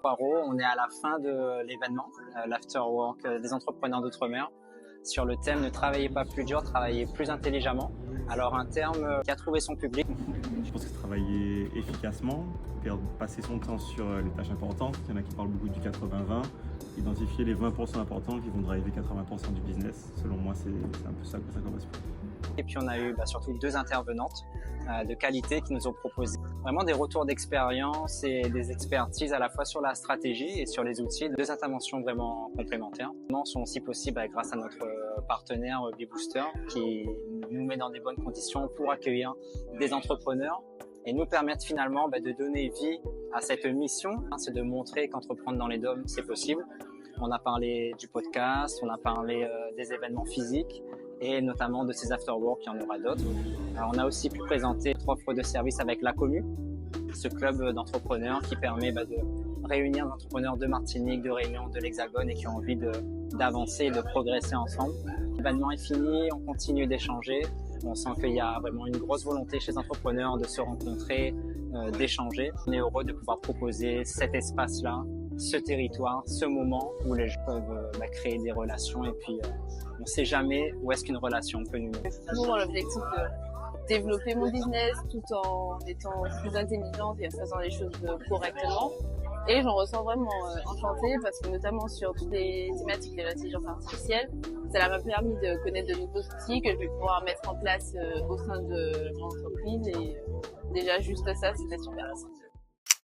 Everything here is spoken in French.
Poirot, on est à la fin de l'événement, l'afterwork des entrepreneurs d'outre-mer, sur le thème « Ne travaillez pas plus dur, travaillez plus intelligemment ». Alors un terme qui a trouvé son public. Je pense que travailler efficacement, passer son temps sur les tâches importantes, il y en a qui parlent beaucoup du 80-20, identifier les 20% importants qui vont driver 80% du business. Selon moi, c'est un peu ça que ça correspond. Et puis on a eu surtout 2 intervenantes de qualité qui nous ont proposé vraiment des retours d'expérience et des expertises à la fois sur la stratégie et sur les outils. 2 interventions vraiment complémentaires. Elles sont aussi possibles grâce à notre partenaire B-Booster qui nous met dans des bonnes conditions pour accueillir des entrepreneurs et nous permettre finalement de donner vie à cette mission, c'est de montrer qu'entreprendre dans les DOM, c'est possible. On a parlé du podcast, on a parlé des événements physiques et notamment de ces afterwork, il y en aura d'autres. On a aussi pu présenter notre offre de service avec la Commu, ce club d'entrepreneurs qui permet de réunir des entrepreneurs de Martinique, de Réunion, de l'Hexagone et qui ont envie d'avancer et de progresser ensemble. L'événement est fini, on continue d'échanger. On sent qu'il y a vraiment une grosse volonté chez les entrepreneurs de se rencontrer, d'échanger. On est heureux de pouvoir proposer cet espace-là, ce territoire, ce moment où les gens peuvent créer des relations et puis on ne sait jamais où est-ce qu'une relation peut nous mener. Toujours l'objectif de développer mon business tout en étant plus intelligente et en faisant les choses correctement. Et j'en ressens vraiment enchantée parce que notamment sur toutes les thématiques de l'intelligence artificielle, ça m'a permis de connaître de nouveaux outils que je vais pouvoir mettre en place au sein de mon entreprise et déjà juste ça, c'était super.